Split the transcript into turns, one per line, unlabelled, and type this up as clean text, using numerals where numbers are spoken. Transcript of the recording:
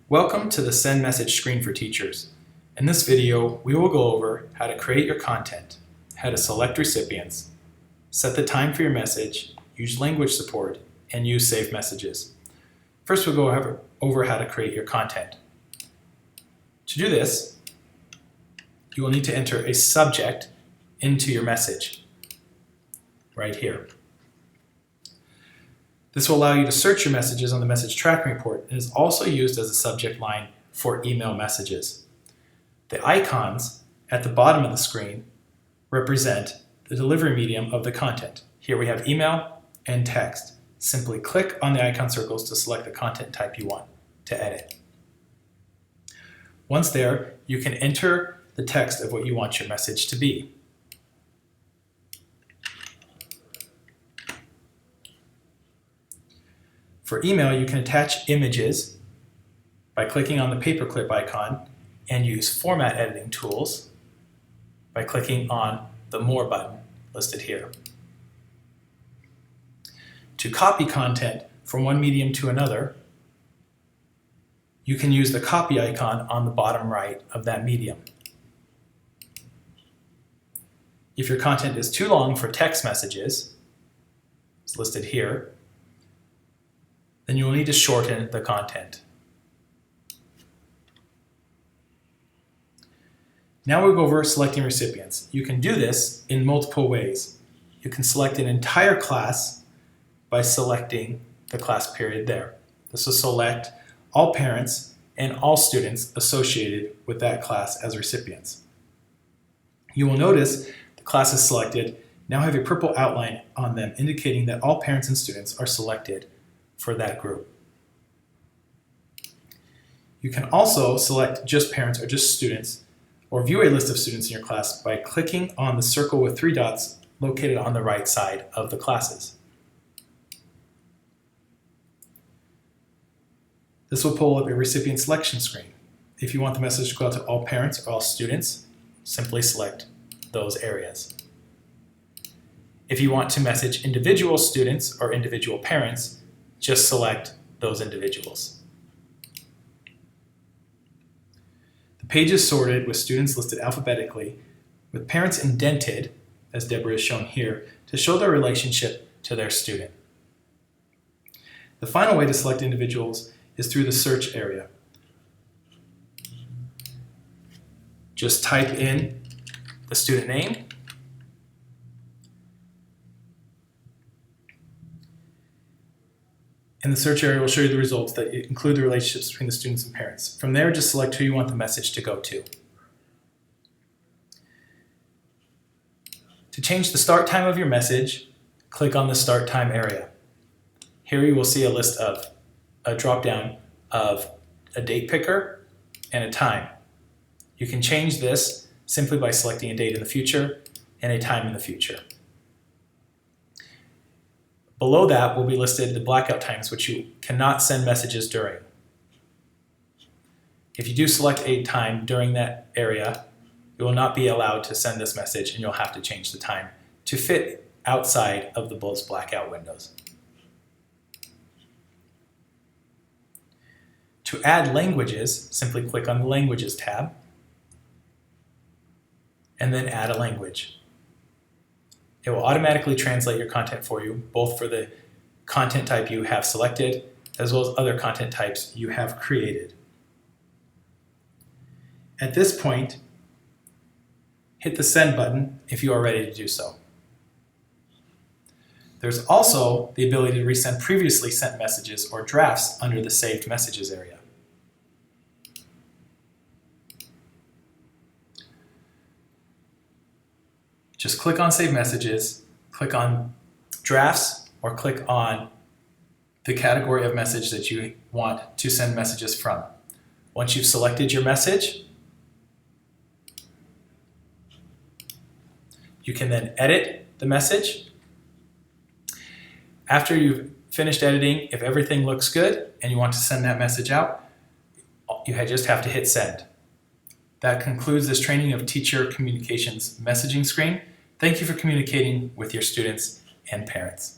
Welcome to the Send Message screen for teachers. In this video, we will go over how to create your content, how to select recipients, set the time for your message, use language support, and use saved messages. First, we'll go over how to create your content. To do this, you will need to enter a subject into your message, right here. This will allow you to search your messages on the message tracking report and is also used as a subject line for email messages. The icons at the bottom of the screen represent the delivery medium of the content. Here we have email and text. Simply click on the icon circles to select the content type you want to edit. Once there, you can enter the text of what you want your message to be. For email, you can attach images by clicking on the paperclip icon and use format editing tools by clicking on the More button listed here. To copy content from one medium to another, you can use the copy icon on the bottom right of that medium. If your content is too long for text messages, it's listed here, then you will need to shorten the content. Now we'll go over selecting recipients. You can do this in multiple ways. You can select an entire class by selecting the class period there. This will select all parents and all students associated with that class as recipients. You will notice the classes selected now have a purple outline on them indicating that all parents and students are selected for that group. You can also select just parents or just students or view a list of students in your class by clicking on the circle with 3 dots located on the right side of the classes. This will pull up a recipient selection screen. If you want the message to go out to all parents or all students, simply select those areas. If you want to message individual students or individual parents, just select those individuals. The page is sorted with students listed alphabetically, with parents indented, as Deborah is shown here, to show their relationship to their student. The final way to select individuals is through the search area. Just type in the student name, and the search area will show you the results that include the relationships between the students and parents. From there, just select who you want the message to go to. To change the start time of your message, click on the Start Time area. Here you will see a list of a drop-down of a date picker and a time. You can change this simply by selecting a date in the future and a time in the future. Below that will be listed the blackout times which you cannot send messages during. If you do select a time during that area, you will not be allowed to send this message and you'll have to change the time to fit outside of those blackout windows. To add languages, simply click on the Languages tab and then add a language. It will automatically translate your content for you, both for the content type you have selected, as well as other content types you have created. At this point, hit the Send button if you are ready to do so. There's also the ability to resend previously sent messages or drafts under the Saved Messages area. Just click on Save Messages, click on Drafts, or click on the category of message that you want to send messages from. Once you've selected your message, you can then edit the message. After you've finished editing, if everything looks good and you want to send that message out, you just have to hit Send. That concludes this training of Teacher Communications messaging screen. Thank you for communicating with your students and parents.